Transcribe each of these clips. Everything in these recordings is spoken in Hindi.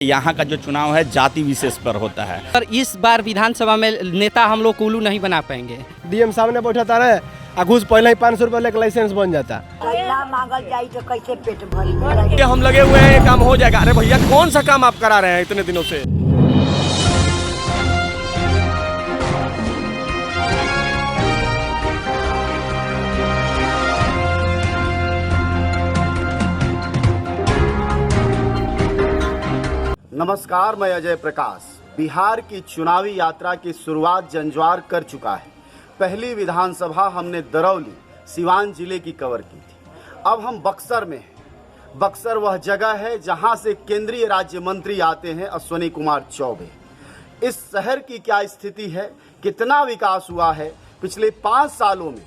यहाँ का जो चुनाव है जाति विशेष पर होता है। पर इस बार विधानसभा में नेता हम लोग कुल्लू नहीं बना पाएंगे। डीएम सामने बैठा रहे घूस पहले ही 500 रुपये लेकर लाइसेंस बन जाता। मांगल जाई तो कैसे पेट भरी। हम लगे हुए हैं, काम हो जाएगा। अरे भैया कौन सा काम आप करा रहे हैं इतने दिनों से? नमस्कार, मैं अजय प्रकाश। बिहार की चुनावी यात्रा की शुरुआत जंजवार कर चुका है। पहली विधानसभा हमने दरौली सिवान जिले की कवर की थी। अब हम बक्सर में हैं। बक्सर वह जगह है जहां से केंद्रीय राज्य मंत्री आते हैं, अश्विनी कुमार चौबे। इस शहर की क्या स्थिति है, कितना विकास हुआ है, पिछले 5 सालों में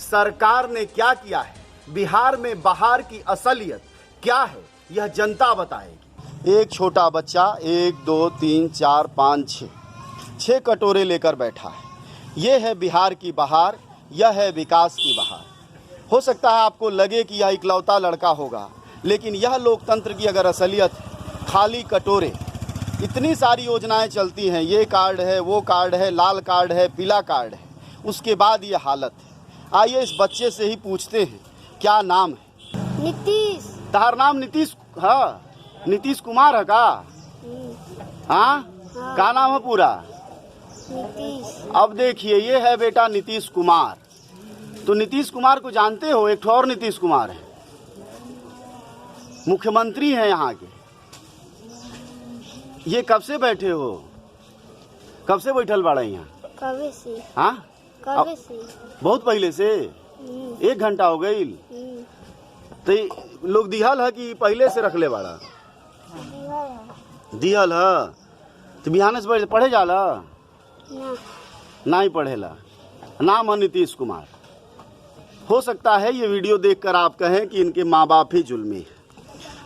सरकार ने क्या किया है, बिहार में बाहर की असलियत क्या है, यह जनता बताएगी। एक छोटा बच्चा 1 2 3 4 5 6 कटोरे लेकर बैठा है। ये है बिहार की बहार, यह है विकास की बहार। हो सकता है आपको लगे कि यह इकलौता लड़का होगा, लेकिन यह लोकतंत्र की अगर असलियत खाली कटोरे। इतनी सारी योजनाएं चलती हैं, ये कार्ड है, वो कार्ड है, लाल कार्ड है, पीला कार्ड है, उसके बाद ये हालत है। आइए इस बच्चे से ही पूछते हैं, क्या नाम है? नीतीश। तार नाम नीतीश? हाँ, नीतीश कुमार है का? हाँ, क्या नाम है पूरा? नीतीश। अब देखिए, ये है बेटा नीतीश कुमार। तो नीतीश कुमार को जानते हो? एक और नीतीश कुमार है, मुख्यमंत्री हैं यहाँ के। ये कब से बैठे हो? कब से बैठल बाड़ा यहाँ? कबे से। हाँ, कबे से? बहुत पहले से। 1 घंटा हो गई। तो लोग दिहल है कि पहले से रख ले बाड़ा? दिहल है। तो बिहान से पढ़े जाला? नहीं पढ़ेला। नाम है नीतीश कुमार। हो सकता है ये वीडियो देखकर आप कहें कि इनके माँ बाप ही जुल्मी है,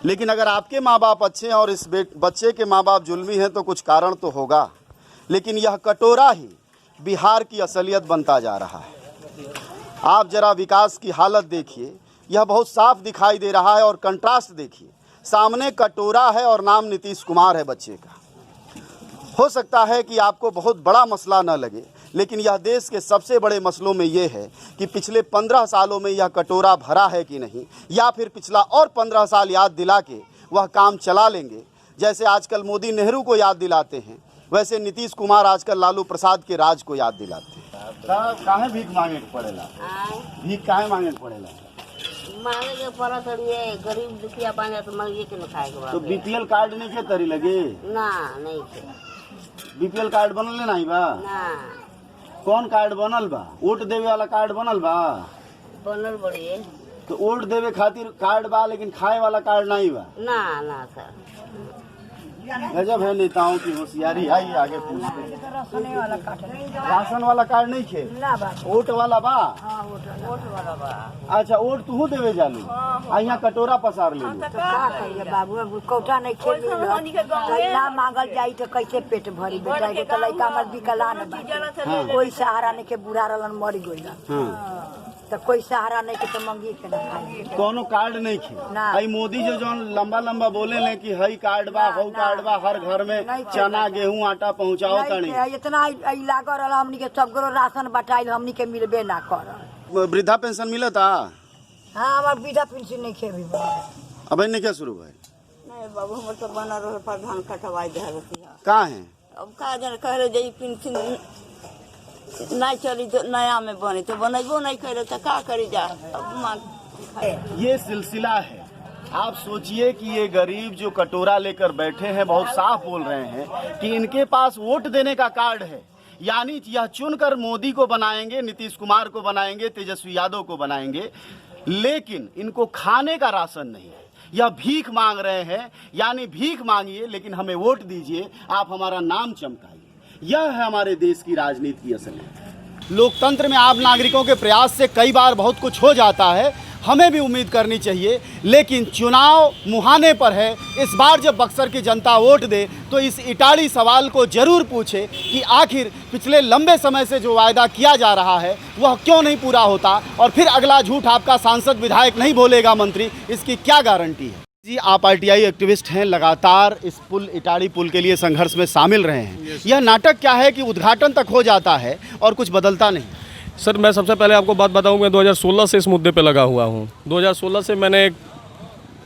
लेकिन अगर आपके माँ बाप अच्छे हैं और इस बच्चे के माँ बाप जुल्मी हैं तो कुछ कारण तो होगा। लेकिन यह कटोरा ही बिहार की असलियत बनता जा रहा है। आप जरा विकास की हालत देखिए, यह बहुत साफ दिखाई दे रहा है। और कंट्रास्ट देखिए, सामने कटोरा है और नाम नीतीश कुमार है बच्चे का। हो सकता है कि आपको बहुत बड़ा मसला न लगे, लेकिन यह देश के सबसे बड़े मसलों में ये है कि पिछले 15 सालों में यह कटोरा भरा है कि नहीं, या फिर पिछला और 15 साल याद दिला के वह काम चला लेंगे। जैसे आजकल मोदी नेहरू को याद दिलाते हैं, वैसे नीतीश कुमार आजकल लालू प्रसाद के राज को याद दिलाते हैं। काहे भीख मांगे के पड़ेला? भीख काहे मांगे के पड़ेला? मांगे के पड़त है, गरीब दुखिया बन तो मांगे के न खाए के। तो बीपीएल कार्ड नहीं के तरी लगे? ना, नहीं के। बीपीएल कार्ड बनल नहीं बा? ना। कौन कार्ड बनल बा? वोट देवे वाला कार्ड बनल बा? बनल बड़ी। तो वोट देवे खातिर कार्ड बा, लेकिन खाए वाला कार्ड नहीं बा? ना ना सर। गजब है नेताओं की होशियारी। आई आगे पूछते हैं। राशन वाला कार्ड नहीं खे? वोट वाला बा? वोट वाला बा। अच्छा, वोट तू देवे जालू? यहाँ कटोरा पसार ले। बाबू कौटा नहीं खेल ना मांगल जाई तो कैसे पेट भरी। बेटा के तो लड़का मत विकलांग बा, कोई सहारा नहीं के, बुढ़ा रहलन मर गइल तो कोई सहारा नहीं के, तो मंगी के ना खाई। कोनो कार्ड नहीं खे? आई मोदी जो जौन लंबा लंबा बोले ले कि हई कार्ड बा, हऊ कार्ड बा, हर घर में चना गेहूं आटा पहुँचाओ तनी। इतना लागल रहा हमनी के, सबको राशन बटाइल, हमनी के मिलबे ना कर। वृद्धा पेंशन मिलता? हाँ, हमार वृद्धा पेंशन नहीं खे। अब नहीं क्या शुरू भाई? नहीं बाबू, हमर तो बना रहे प्रधान कटवाई दे रही है। कहाँ है? अब का जन कह रहे जे पेंशन नहीं चली तो नया में बने तो बनेबो नहीं करे तो का करी जा। अब ये सिलसिला है। आप सोचिए कि ये गरीब जो कटोरा लेकर बैठे हैं, बहुत साफ बोल रहे हैं कि इनके पास वोट देने का कार्ड है, यानी यह चुनकर मोदी को बनाएंगे, नीतीश कुमार को बनाएंगे, तेजस्वी यादव को बनाएंगे, लेकिन इनको खाने का राशन नहीं है। यह भीख मांग रहे हैं, यानी भीख मांगिए लेकिन हमें वोट दीजिए, आप हमारा नाम चमकाइए। यह है हमारे देश की राजनीति की असलियत। लोकतंत्र में आम नागरिकों के प्रयास से कई बार बहुत कुछ हो जाता है, हमें भी उम्मीद करनी चाहिए, लेकिन चुनाव मुहाने पर है। इस बार जब बक्सर की जनता वोट दे तो इस इटाड़ी सवाल को जरूर पूछे कि आखिर पिछले लंबे समय से जो वायदा किया जा रहा है वह क्यों नहीं पूरा होता, और फिर अगला झूठ आपका सांसद विधायक नहीं बोलेगा मंत्री, इसकी क्या गारंटी है। जी, आप आरटीआई एक्टिविस्ट हैं, लगातार इस पुल इटाड़ी पुल के लिए संघर्ष में शामिल रहे हैं। यह नाटक क्या है कि उद्घाटन तक हो जाता है और कुछ बदलता नहीं? सर, मैं सबसे पहले आपको बात बताऊं, मैं 2016 से इस मुद्दे पे लगा हुआ हूं। 2016 से मैंने एक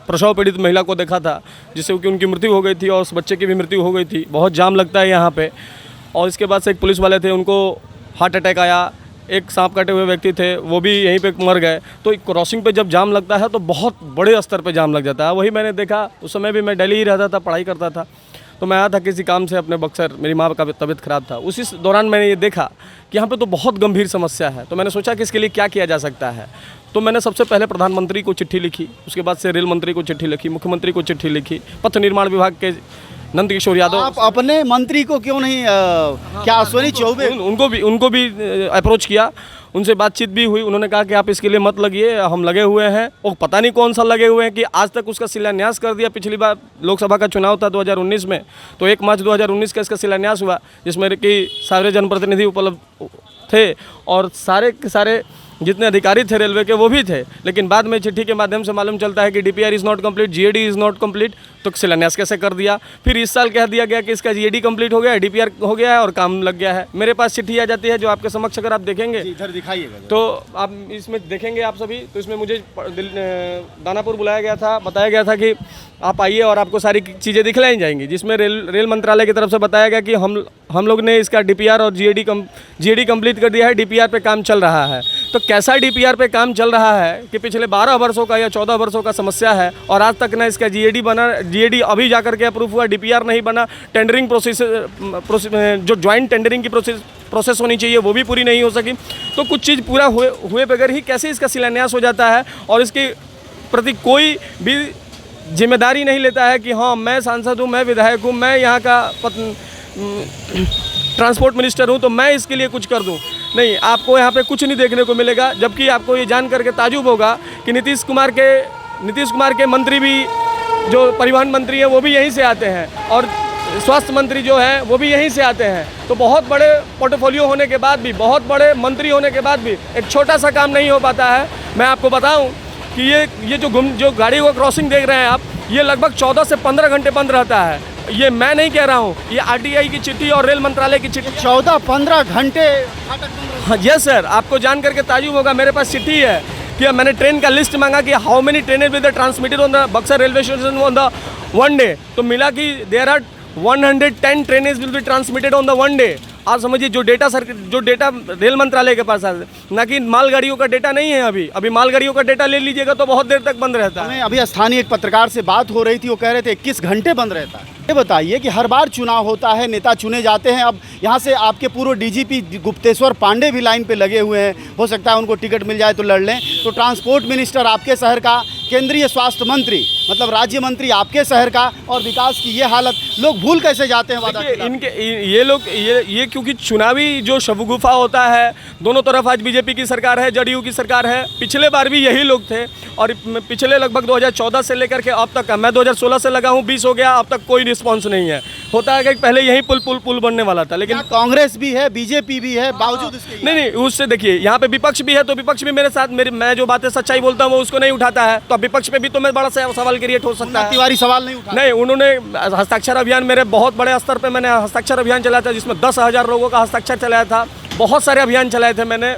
प्रसव पीड़ित महिला को देखा था जिससे कि उनकी मृत्यु हो गई थी और उस बच्चे की भी मृत्यु हो गई थी। बहुत जाम लगता है यहाँ पे। और इसके बाद से एक पुलिस वाले थे, उनको हार्ट अटैक आया। एक सांप काटे हुए व्यक्ति थे, वो भी यहीं पे मर गए। तो क्रॉसिंग पे जब जाम लगता है तो बहुत बड़े स्तर पे जाम लग जाता है। वही मैंने देखा, उस समय भी मैं दिल्ली ही रहता था, पढ़ाई करता था। तो मैं आया था किसी काम से अपने बक्सर, मेरी माँ का तबीयत ख़राब था। उसी दौरान मैंने ये देखा कि यहाँ पे तो बहुत गंभीर समस्या है। तो मैंने सोचा कि इसके लिए क्या किया जा सकता है। तो मैंने सबसे पहले प्रधानमंत्री को चिट्ठी लिखी, उसके बाद से रेल मंत्री को चिट्ठी लिखी, मुख्यमंत्री को चिट्ठी लिखी, पथ निर्माण विभाग के नंद किशोर यादव। आप अपने मंत्री को क्यों नहीं क्या अश्विनी चौबे उनको भी अप्रोच किया, उनसे बातचीत भी हुई। उन्होंने कहा कि आप इसके लिए मत लगिए, हम लगे हुए हैं। और पता नहीं कौन सा लगे हुए हैं कि आज तक उसका शिलान्यास कर दिया। पिछली बार लोकसभा का चुनाव था 2019 में, तो 1 मार्च 2019 का इसका शिलान्यास हुआ, जिसमें कि सारे जनप्रतिनिधि उपलब्ध थे और सारे के सारे जितने अधिकारी थे रेलवे के वो भी थे। लेकिन बाद में चिट्ठी के माध्यम से मालूम चलता है कि DPR is not complete, GAD is not complete. तो शिलान्यास कैसे कर दिया? फिर इस साल कह दिया गया कि इसका GAD कंप्लीट हो गया है, DPR हो गया है और काम लग गया है। मेरे पास चिट्ठी आ जाती है जो आपके समक्ष अगर आप देखेंगे, इधर दिखाइएगा तो आप इसमें देखेंगे आप सभी। तो इसमें मुझे दानापुर बुलाया गया था, बताया गया था कि आप आइए और आपको सारी चीज़ें दिखलाई जाएंगी, जिसमें रेल मंत्रालय की तरफ से बताया गया कि हम लोग ने इसका DPR और GAD कंप्लीट कर दिया है, DPR पे काम चल रहा है। तो कैसा DPR पे काम चल रहा है कि पिछले 12 वर्षों का या 14 वर्षों का समस्या है और आज तक ना इसका GAD बना। GAD अभी जाकर के अप्रूव हुआ, DPR नहीं बना। टेंडरिंग प्रोसेस जो ज्वाइंट टेंडरिंग की प्रोसेस होनी चाहिए वो भी पूरी नहीं हो सकी। तो कुछ चीज़ पूरा हुए बगैर ही कैसे इसका शिलान्यास हो जाता है और इसके प्रति कोई भी जिम्मेदारी नहीं लेता है कि हाँ मैं सांसद हूँ, मैं विधायक हूँ, मैं यहाँ का ट्रांसपोर्ट मिनिस्टर हूँ तो मैं इसके लिए कुछ कर दूँ। नहीं, आपको यहाँ पे कुछ नहीं देखने को मिलेगा। जबकि आपको ये जान करके ताजुब होगा कि नीतीश कुमार के मंत्री भी, जो परिवहन मंत्री हैं वो भी यहीं से आते हैं और स्वास्थ्य मंत्री जो है वो भी यहीं से आते हैं। तो बहुत बड़े पोर्टफोलियो होने के बाद भी, बहुत बड़े मंत्री होने के बाद भी एक छोटा सा काम नहीं हो पाता है। मैं आपको बताऊं कि ये जो गाड़ी को क्रॉसिंग देख रहे हैं आप, ये लगभग 14 से 15 घंटे बंद रहता है। ये मैं नहीं कह रहा हूँ, ये RTI की चिट्ठी और रेल मंत्रालय की चिट्ठी। 14-15 घंटे? हाँ यस सर, आपको जान करके ताजुब होगा। मेरे पास चिट्ठी है कि मैंने ट्रेन का लिस्ट मांगा कि how many train with transmitted on the Buxar railway station on the 1 day. तो मिला कि there are 110 train will be transmitted on the 1 day. आप समझिए जो डेटा रेल मंत्रालय के पास है, ना कि मालगाड़ियों का डेटा नहीं है। अभी मालगाड़ियों का डेटा ले लीजिएगा तो बहुत देर तक बंद रहता है। अभी स्थानीय एक पत्रकार से बात हो रही थी, वो कह रहे थे 21 घंटे बंद रहता है। ये बताइए कि हर बार चुनाव होता है, नेता चुने जाते हैं। अब यहाँ से आपके पूर्व DGP गुप्तेश्वर पांडे भी लाइन पे लगे हुए हैं, हो सकता है उनको टिकट मिल जाए तो लड़ लें। तो ट्रांसपोर्ट मिनिस्टर आपके शहर का, केंद्रीय स्वास्थ्य मंत्री मतलब राज्य मंत्री आपके शहर का, और विकास की ये हालत, लोग भूल कैसे जाते हैं वादा? ये क्योंकि चुनावी जो शबुगुफा होता है, दोनों तरफ आज BJP की सरकार है, JDU की सरकार है। पिछले बार भी यही लोग थे और पिछले लगभग 2014 से लेकर के अब तक, मैं 2016 से लगा हूँ, 20 हो गया, अब तक कोई रिस्पॉन्स नहीं है। होता है कि पहले यही पुल बनने वाला था, लेकिन कांग्रेस भी है, BJP भी है, बावजूद इसके नहीं, उससे देखिए यहाँ पे विपक्ष भी है, तो विपक्ष भी मेरे साथ, मैं जो बातें सच्चाई बोलता हूँ वो उसको नहीं उठाता है। तो विपक्ष पे भी तो मैं बड़ा सवाल क्रिएट हो सकता है। तिवारी सवाल नहीं उठा? नहीं, उन्होंने हस्ताक्षर अभियान, मेरे बहुत बड़े स्तर पे मैंने हस्ताक्षर अभियान चलाया था, जिसमें 10,000 लोगों का हस्ताक्षर चलाया था। बहुत सारे अभियान चलाए थे मैंने।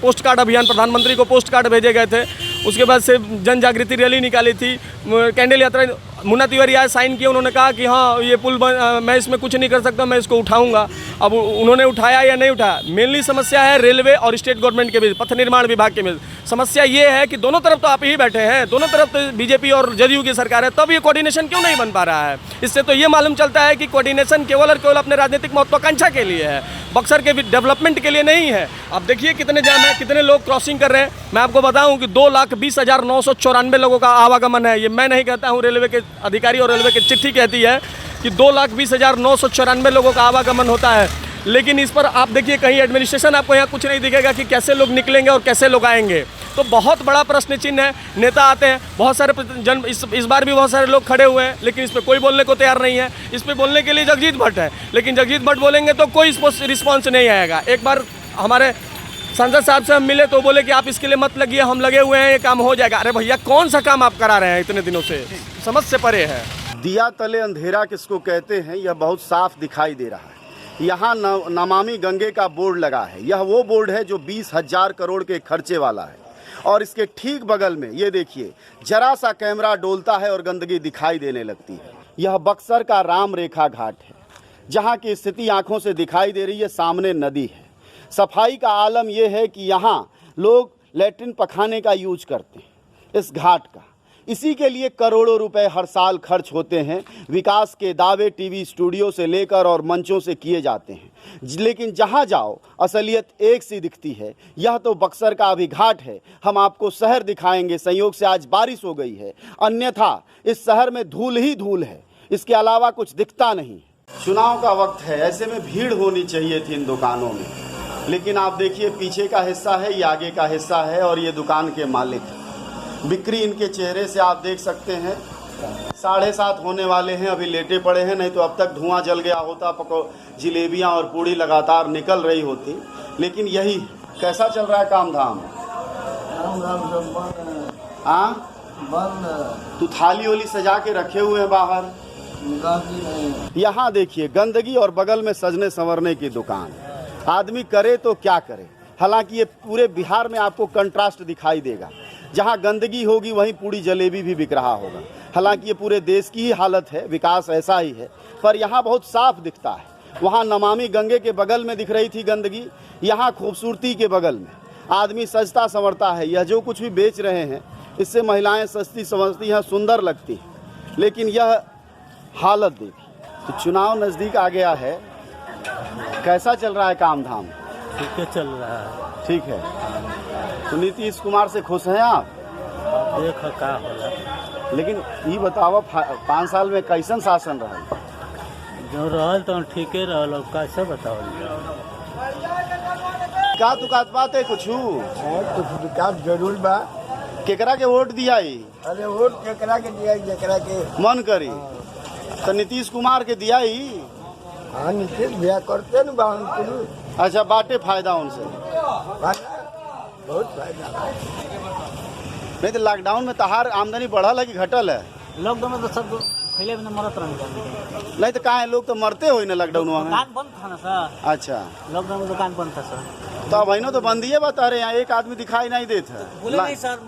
पोस्ट कार्ड अभियान, प्रधानमंत्री को पोस्ट कार्ड भेजे गए थे। उसके बाद से जन जागृति रैली निकाली थी, कैंडल यात्रा। मुन्ना तिवारी आए, साइन किए, उन्होंने कहा कि हाँ ये पुल मैं इसमें कुछ नहीं कर सकता, मैं इसको उठाऊंगा। अब उन्होंने उठाया या नहीं उठाया, मेनली समस्या है रेलवे और स्टेट गवर्नमेंट के बीच, पथ निर्माण विभाग के बीच। समस्या ये है कि दोनों तरफ तो आप ही बैठे हैं, दोनों तरफ तो BJP और JDU की सरकार है, तब ये कोऑर्डिनेशन क्यों नहीं बन पा रहा है? इससे तो ये मालूम चलता है कि कोऑर्डिनेशन केवल और केवल अपने राजनीतिक महत्वाकांक्षा के लिए है, बक्सर के डेवलपमेंट के लिए नहीं है। अब देखिए कितने जाम है, कितने लोग क्रॉसिंग कर रहे हैं। मैं आपको बताऊं कि 2,20,994 लोगों का आवागमन है। ये मैं नहीं कहता हूं, रेलवे के अधिकारी और रेलवे की चिट्ठी कहती है कि 2,20,994 लोगों का आवागमन होता है। लेकिन इस पर आप देखिए कहीं एडमिनिस्ट्रेशन आपको यहाँ कुछ नहीं दिखेगा कि कैसे लोग निकलेंगे और कैसे लोग आएंगे। तो बहुत बड़ा प्रश्न चिन्ह है। नेता आते हैं, बहुत सारे इस बार भी बहुत सारे लोग खड़े हुए हैं, लेकिन इस पर कोई बोलने को तैयार नहीं है। इस पर बोलने के लिए जगजीत भट्ट है, लेकिन जगजीत भट्ट बोलेंगे तो कोई रिस्पॉन्स नहीं आएगा। एक बार हमारे सांसद साहब से हम मिले तो बोले कि आप इसके लिए मत लगिए, हम लगे हुए हैं, ये काम हो जाएगा। अरे भैया कौन सा काम आप करा रहे हैं इतने दिनों से, समझ से परे है। दिया तले अंधेरा किसको कहते हैं, यह बहुत साफ दिखाई दे रहा है। यहाँ नमामि गंगे का बोर्ड लगा है। यह वो बोर्ड है जो 20,000 करोड़ के खर्चे वाला है। और इसके ठीक बगल में ये देखिए, जरा सा कैमरा डोलता है और गंदगी दिखाई देने लगती है। यह बक्सर का राम रेखा घाट है, जहाँ की स्थिति आंखों से दिखाई दे रही है। सामने नदी है। सफाई का आलम यह है कि यहाँ लोग लैट्रिन पखाने का यूज करते हैं इस घाट का। इसी के लिए करोड़ों रुपए हर साल खर्च होते हैं। विकास के दावे टीवी स्टूडियो से लेकर और मंचों से किए जाते हैं, लेकिन जहां जाओ असलियत एक सी दिखती है। यह तो बक्सर का अभी घाट है। हम आपको शहर दिखाएंगे। संयोग से आज बारिश हो गई है, अन्यथा इस शहर में धूल ही धूल है, इसके अलावा कुछ दिखता नहीं। चुनाव का वक्त है, ऐसे में भीड़ होनी चाहिए थी इन दुकानों में, लेकिन आप देखिए पीछे का हिस्सा है, ये आगे का हिस्सा है और ये दुकान के मालिक हैं। बिक्री इनके चेहरे से आप देख सकते हैं। 7:30 होने वाले हैं, अभी लेटे पड़े हैं, नहीं तो अब तक धुआं जल गया होता, जलेबियां और पूड़ी लगातार निकल रही होती। लेकिन यही कैसा चल रहा है काम धाम? हाँ, तू थाली ओली सजा के रखे हुए हैं बाहर। यहाँ देखिए गंदगी और बगल में सजने संवरने की दुकान। आदमी करे तो क्या करे। हालांकि ये पूरे बिहार में आपको कंट्रास्ट दिखाई देगा। जहाँ गंदगी होगी वहीं पूड़ी जलेबी भी बिक रहा होगा। हालांकि ये पूरे देश की ही हालत है, विकास ऐसा ही है, पर यहाँ बहुत साफ दिखता है। वहाँ नमामि गंगे के बगल में दिख रही थी गंदगी, यहाँ खूबसूरती के बगल में आदमी सजता संवरता है। यह जो कुछ भी बेच रहे हैं इससे महिलाएं सस्ती समझती हैं, सुंदर लगती हैं, लेकिन यह हालत देखी। तो चुनाव नज़दीक आ गया है, कैसा चल रहा है काम धाम? ठीक है, चल रहा है। ठीक है। तो नीतीश कुमार से खुश हैं आप? देखो का होला। लेकिन ये बताओ 5 साल में कैसन शासन रहा? जो रहल तो ठीके रहल, कैसे बताओ? का तुकात बात है कुछ? विकास जरूर बा। केकरा के वोट दिया? अरे वोट केकरा के दिया, जेकरा के मन करी तो नीतीश कुमार के दिया ही। हाँ, नीतीश भैया करते न बा। अच्छा, बाटे फायदा उनसे, बहुत फायदा। नहीं तो लॉकडाउन में तहार आमदनी बढ़ल है कि घटल है? लॉकडाउन में तो सब पहले भी मरत रहे। नहीं तो कहाँ लोग तो मरते हो ना लॉकडाउन में। दुकान बंद था ना सर। अच्छा, लॉकडाउन में दुकान बंद था सर। तो अब बहनों तो बंद ही बता रहे, यहाँ एक आदमी दिखाई नहीं देता। बोले नहीं सर,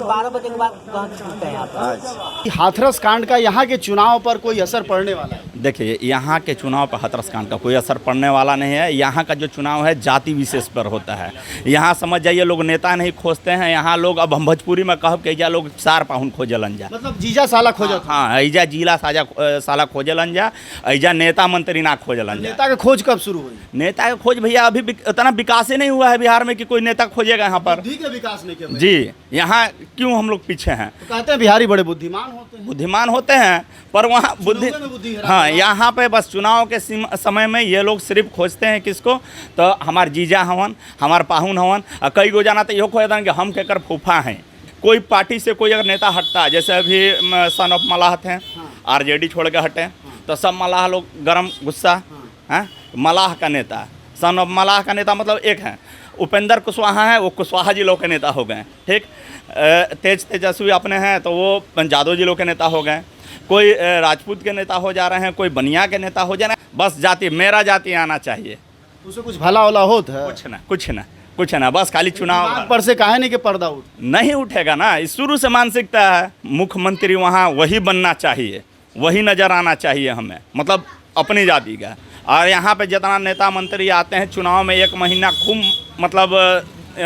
12 बजे के बाद छूटते हैं यहाँ पर। हाथरस कांड का यहाँ के चुनाव पर कोई असर पड़ने वाला है? देखिए, यहाँ के चुनाव पर हाथरस कांड का कोई असर पड़ने वाला नहीं है। यहाँ का जो चुनाव है जाति विशेष पर होता है। यहाँ समझ जाइए लोग नेता नहीं खोजते हैं। यहाँ लोग, अब हम भोजपुरी में कहब कि ऐजा लोग 4 पाहुन खोजलन जा, मतलब जीजा साला खोजत। हाँ, ऐजा जिला साला खोजलन जा, ऐजा नेता मंत्री ना खोजलन जा। नेता का खोज कब शुरू हुई? नेता का खोज भैया अभी इतना विकास ही नहीं हुआ है बिहार में कि कोई नेता खोजेगा यहाँ पर। बुद्धि का विकास नहीं किया जी, यहाँ क्यों हम लोग पीछे हैं? तो कहते हैं बिहारी बड़े बुद्धिमान होते हैं। बुद्धिमान होते हैं, पर वहाँ बुद्धि, हाँ, यहाँ पे बस चुनाव के समय में ये लोग सिर्फ खोजते हैं किसको? तो हमार जीजा हवन, हमार पाहुन हवन। और कई गो जाना तो यो खोजता कि हम केकर फूफा हैं। कोई पार्टी से कोई अगर नेता हटता है, जैसे अभी सन ऑफ मलाह थे, आरजेडी छोड़ के हटे, तो सब मलाह लोग गरम गुस्सा हैं। मलाह का नेता, सन ऑफ मलाह का नेता मतलब एक है उपेंद्र कुशवाहा है, वो कुशवाहा जी लोग के नेता हो गए। ठीक, तेजस्वी अपने हैं तो वो जादव जी लोग के नेता हो गए। कोई राजपूत के नेता हो जा रहे हैं, कोई बनिया के नेता हो जा रहे हैं। बस जाति, मेरा जाति आना चाहिए। उसे कुछ भला वाला होता है? कुछ ना, बस खाली चुनाव पर से काहे नहीं कि पर्दा उठ नहीं उठेगा ना। इस शुरू से मानसिकता है, मुख्यमंत्री वहाँ वही बनना चाहिए, वही नज़र आना चाहिए हमें, मतलब अपनी जाति का। और यहाँ पे जितना नेता मंत्री आते हैं चुनाव में 1 महीना खूब मतलब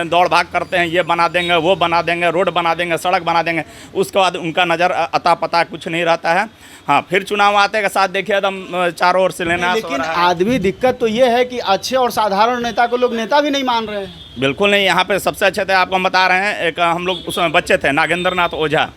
दौड़ भाग करते हैं, ये बना देंगे, वो बना देंगे, रोड बना देंगे, सड़क बना देंगे। उसके बाद उनका नज़र अता पता कुछ नहीं रहता है। हाँ, फिर चुनाव आते के साथ देखिए एकदम चारों ओर से लेना। लेकिन आदमी दिक्कत तो ये है कि अच्छे और साधारण नेता को लोग नेता भी नहीं मान रहे हैं। बिल्कुल नहीं। यहाँ पे सबसे अच्छे थे, आपको हम बता रहे हैं, एक हम लोग उसमें बच्चे थे नागेंद्र नाथ ओझा,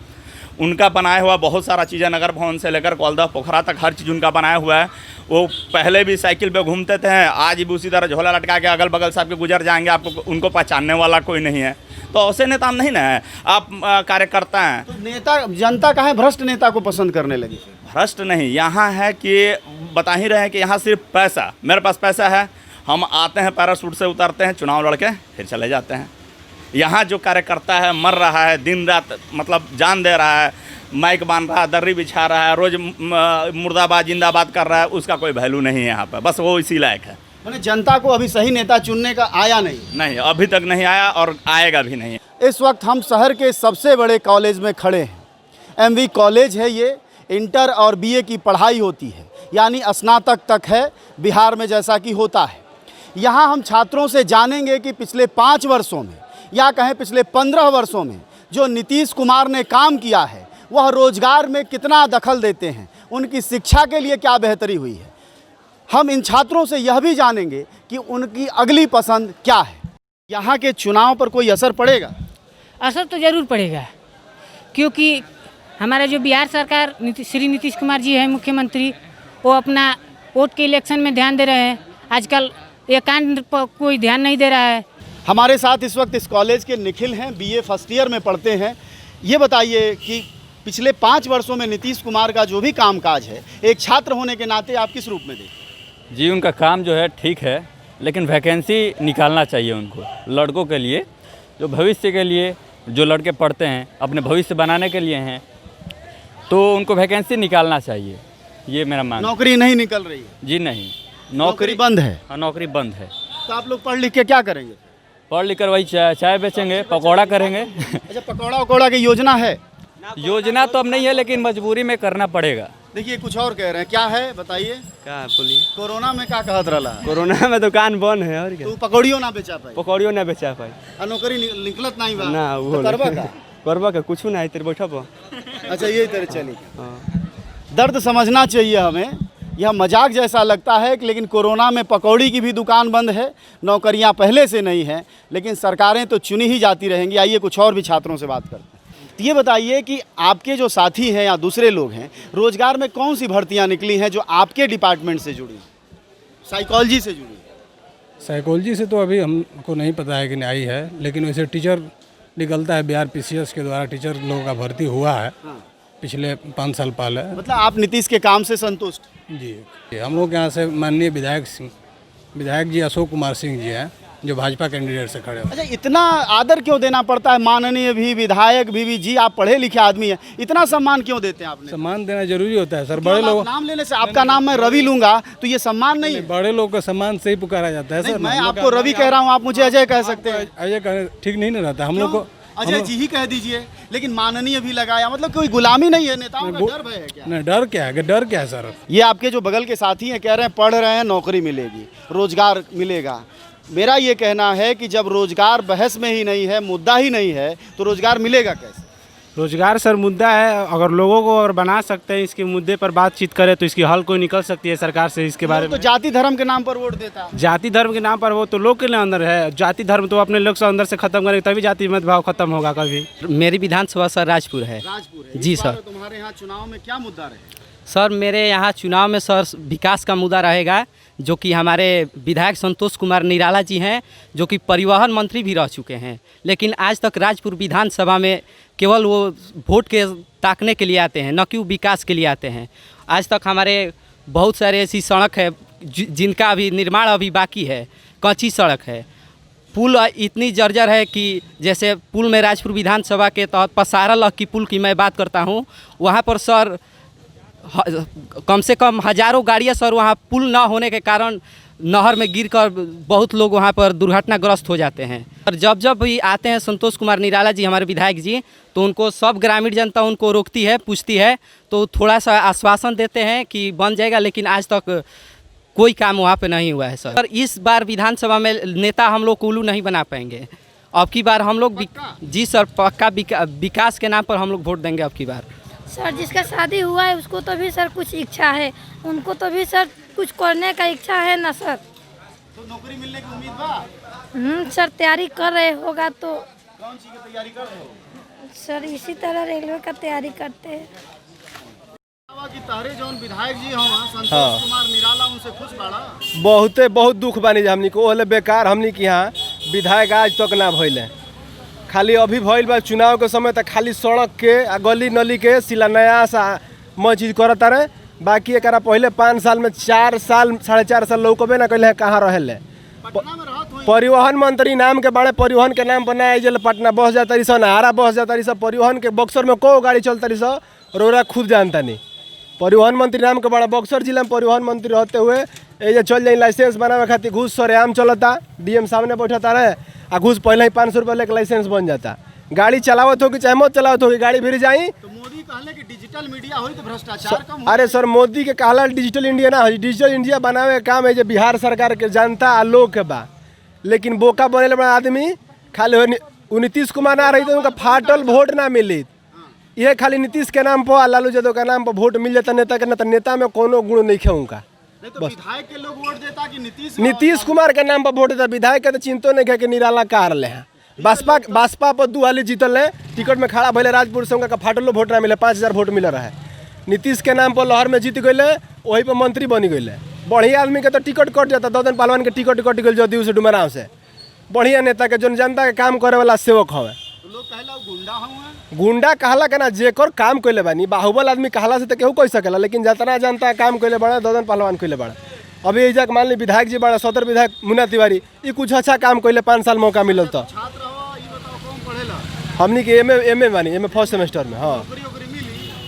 उनका बनाया हुआ बहुत सारा चीज़ें, नगर भवन से लेकर कौलदा पोखरा तक हर चीज़ उनका बनाया हुआ है। वो पहले भी साइकिल पे घूमते थे, आज भी उसी तरह झोला लटका के अगल बगल सब के गुजर जाएंगे, आपको उनको पहचानने वाला कोई नहीं है। तो ऐसे नेता नहीं ना है, आप कार्यकर्ता हैं। तो नेता, जनता कहाँ भ्रष्ट नेता को पसंद करने लगी? भ्रष्ट नहीं, यहाँ है कि बता ही रहे हैं कि यहाँ सिर्फ पैसा, मेरे पास पैसा है, हम आते हैं, पैराशूट से उतरते हैं, चुनाव लड़के फिर चले जाते हैं। यहाँ जो कार्यकर्ता है मर रहा है, दिन रात मतलब जान दे रहा है, माइक बांध रहा है, दर्री बिछा रहा है, रोज मुर्दाबाद जिंदाबाद कर रहा है, उसका कोई वैल्यू नहीं है यहाँ पर, बस वो इसी लायक है। मैंने जनता को अभी सही नेता चुनने का आया नहीं, अभी तक नहीं आया और आएगा भी नहीं। इस वक्त हम शहर के सबसे बड़े कॉलेज में खड़े हैं। एमवी कॉलेज है ये, इंटर और बीए की पढ़ाई होती है, यानी स्नातक तक है बिहार में जैसा कि होता है। यहाँ हम छात्रों से जानेंगे कि पिछले 5 वर्षों में या कहें पिछले 15 वर्षों में जो नीतीश कुमार ने काम किया है वह रोजगार में कितना दखल देते हैं, उनकी शिक्षा के लिए क्या बेहतरी हुई है। हम इन छात्रों से यह भी जानेंगे कि उनकी अगली पसंद क्या है। यहाँ के चुनाव पर कोई असर पड़ेगा? असर तो ज़रूर पड़ेगा, क्योंकि हमारा जो बिहार सरकार श्री नीतीश कुमार जी है मुख्यमंत्री, वो अपना वोट के इलेक्शन में ध्यान दे रहे हैं। आजकल एकांत पर कोई ध्यान नहीं दे रहा है। हमारे साथ इस वक्त इस कॉलेज के निखिल हैं, बीए फर्स्ट ईयर में पढ़ते हैं। ये बताइए कि पिछले 5 वर्षों में नीतीश कुमार का जो भी कामकाज है, एक छात्र होने के नाते आप किस रूप में देखते? जी, उनका काम जो है ठीक है, लेकिन वैकेंसी निकालना चाहिए उनको, लड़कों के लिए, जो भविष्य के लिए जो लड़के पढ़ते हैं, अपने भविष्य बनाने के लिए हैं, तो उनको वैकेंसी निकालना चाहिए। ये मेरा मानना। नौकरी नहीं निकल रही है? जी नहीं, नौकरी बंद है। हाँ, नौकरी बंद है। तो आप लोग पढ़ लिख के क्या करेंगे? पढ़ लिख कर वही चाय बेचेंगे, पकौड़ा करेंगे। अच्छा, पकौड़ा वकौड़ा की योजना है? योजना तो अब नहीं है, लेकिन मजबूरी में करना पड़ेगा। देखिए कुछ और कह रहे हैं, क्या है बताइए? क्या बोलिए? कोरोना में क्या कहत रहा? कोरोना में दुकान बंद है और क्या? तू पकौड़ियों ना बेचा पाई? पकौड़ियों ना बेचा पाई और नौकरी निकलत नहीं बा ना, वो करबा का? करबा का कुछ ना, तेरे बैठा पा। अच्छा, यही तरह चली। दर्द समझना चाहिए हमें। यह मजाक जैसा लगता है कि लेकिन कोरोना में पकौड़ी की भी दुकान बंद है, नौकरियां पहले से नहीं हैं, लेकिन सरकारें तो चुनी ही जाती रहेंगी। आइए कुछ और भी छात्रों से बात करते हैं। तो ये बताइए कि आपके जो साथी हैं या दूसरे लोग हैं, रोजगार में कौन सी भर्तियां निकली हैं जो आपके डिपार्टमेंट से जुड़ी, साइकोलॉजी से जुड़ी? साइकोलॉजी से तो अभी हमको नहीं पता है कि नहीं आई है, लेकिन वैसे टीचर निकलता है, बिहार पीसीएस के द्वारा टीचर लोगों का भर्ती हुआ है। पिछले 5 साल पहले। मतलब आप नीतीश के काम से संतुष्ट? जी, हम लोग यहाँ से माननीय विधायक जी अशोक कुमार सिंह जी हैं, जो भाजपा कैंडिडेट से खड़े हो। अच्छा, इतना आदर क्यों देना पड़ता है? माननीय भी, विधायक भी जी, आप पढ़े लिखे आदमी हैं, इतना सम्मान क्यों देते हैं आपने? सम्मान देना जरूरी होता है सर। बड़े लोग नाम लेने से, आपका नाम मैं रवि लूंगा तो ये सम्मान नहीं है? बड़े लोग का सम्मान से ही पुकारा जाता है सर। मैं आपको रवि कह रहा हूँ, आप मुझे अजय कह सकते हैं। अजय कहने ठीक नहीं ना रहता हम लोग को। अजय जी ही कह दीजिए, लेकिन माननीय भी लगाया, मतलब कोई गुलामी नहीं है, नेताओं का डर है क्या? नहीं, डर क्या है? डर क्या है सर? ये आपके जो बगल के साथी हैं कह रहे हैं पढ़ रहे हैं, नौकरी मिलेगी, रोजगार मिलेगा। मेरा ये कहना है कि जब रोजगार बहस में ही नहीं है, मुद्दा ही नहीं है, तो रोजगार मिलेगा कैसे? रोजगार सर मुद्दा है। अगर लोगों को अगर बना सकते हैं, इसके मुद्दे पर बातचीत करें तो इसकी हल कोई निकल सकती है सरकार से। इसके बारे में तो जाति धर्म के नाम पर वोट देता है। जाति धर्म के नाम पर वो तो लोग के लिए अंदर है। जाति धर्म तो अपने लोग से अंदर से खत्म करेंगे, तभी जाति मतभाव खत्म होगा कभी। मेरी विधानसभा सर राजपुर है। राजपुर है। जी सर। तुम्हारे यहाँ चुनाव में क्या मुद्दा रहे? सर मेरे यहाँ चुनाव में सर विकास का मुद्दा रहेगा, जो कि हमारे विधायक संतोष कुमार निराला जी हैं, जो कि परिवहन मंत्री भी रह चुके हैं, लेकिन आज तक राजपुर विधानसभा में केवल वो वोट के ताकने के लिए आते हैं, न कि विकास के लिए आते हैं। आज तक हमारे बहुत सारे ऐसी सड़क है जिनका अभी निर्माण अभी बाकी है, कच्ची सड़क है। पुल इतनी जर्जर है कि जैसे पुल में राजपुर विधानसभा के तहत पसारा लग की पुल की मैं बात करता हूँ, वहाँ पर सर कम से कम हज़ारों गाड़ियाँ सर वहाँ पुल ना होने के कारण नहर में गिरकर बहुत लोग वहाँ पर दुर्घटनाग्रस्त हो जाते हैं। और जब जब भी आते हैं संतोष कुमार निराला जी हमारे विधायक जी, तो उनको सब ग्रामीण जनता उनको रोकती है, पूछती है, तो थोड़ा सा आश्वासन देते हैं कि बन जाएगा, लेकिन आज तक कोई काम वहाँ पे नहीं हुआ है सर। इस बार विधानसभा में नेता हम लोग उल्लू नहीं बना पाएंगे। अब की बार हम लोग जी सर पक्का विकास के नाम पर हम लोग वोट देंगे अब की बार। सर जिसका शादी हुआ है उसको तो भी सर कुछ इच्छा है, उनको तो भी सर कुछ करने का इच्छा है ना सर। तो नौकरी मिलने की उम्मीद बा? सर तैयारी कर रहे होगा तो। कौन सी की तैयारी कर रहे हो? सर इसी तरह रेलवे का तैयारी करते हैं। कि तारे जौन विधायक जी हों संतोष कुमार निराला, उनसे खुश बाड़ा? बहुत दुख बानी हमनी को, ओले बेकार हमनी के यहाँ विधायक आज तक ना भइले। खाली अभी भइल बा चुनाव के समय तक खाली सड़क के गली नली के शिलान्यास चीज करत रहे। बाकी एक पहले 5 साल में 4 साल 4.5 साल लौकबे ना कैले कहाँ रहे। परिवहन मंत्री नाम के बड़े परिवहन के नाम बनाए जल पटना बस जाता रही सन, आरा बस जाता रही सब, परिवहन के बक्सर में को गाड़ी चलता रही सब, रोरा खुद जानता नहीं। परिवहन मंत्री नाम के बड़ा बक्सर जिला में परिवहन मंत्री रहते हुए ये चल जाए लाइसेंस बनावे खातिर घूस सरेआम चलता, डीएम सामने बैठता रहे आ घूस पहले ही 500 रुपये लेके लाइसेंस बन जाता। गाड़ी चलावत होगी चाहे मत चलावत होगी, गाड़ी फिर जाई। तो मोदी कहले कि डिजिटल मीडिया होई तो भ्रष्टाचार कम हो। अरे सर मोदी के कहला डिजिटल इंडिया ना, डिजिटल इंडिया बनावे का काम है जो बिहार सरकार के जनता आ लोग के बा, लेकिन बोका बने बड़ा आदमी खाली नीतीश कुमार ना रही तो उनका फाटल वोट ना मिली। ये खाली नीतीश के नाम पर लालू यादव के नाम पर वोट मिल जाता नेता के, नेता में कोनो गुण नहीं है उनका। तो विधायक के लोग वोट देता कि नीतीश कुमार के नाम पर वोट देता, विधायक के तो चिंतो नहीं है कि निराला कार ले हैं। बासपा पर 2 हाली जीतल है, टिकट में खड़ा भले राजपुर से उनका फाटलो वोट ना मिले, 5000 वोट मिल रहा है। नीतीश के नाम पर लहर में जीत गए, वही पर मंत्री बनी गए। बढ़िया आदमी के तो टिकट कट जाता, 2 दिन पहलवान के टिकट कट गई जदयू से डुमराव से। बढ़िया नेता के जो जनता के काम करे वाला सेवक हवे। गुंडा कहला के ना जेकर काम कैले बानी, बाहुबल आदमी कहला से तो केहू कह सकेला, लेकिन जितना जनता काम कैले बड़ा 2 दिन पहलवान कैले बड़ा। अभी एजा मान ली विधायक जी बड़ा, सदर विधायक मुन्ना तिवारी, ये कुछ अच्छा काम कैले, 5 साल मौका मिलल तो हमनी के एम बानी, एम फर्स्ट सेमेस्टर में। हाँ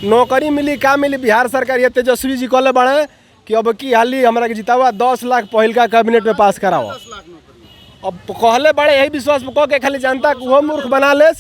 नौकरी मिली, काम मिली। बिहार सरकार ये तेजस्वी जी कहले बड़े कि अब की हाली हमरा के जितावा 10 लाख पहिल का कैबिनेट में पास कराओ। अब कहले बड़े यही विश्वास कह के खाली जनता को मूर्ख बना ले।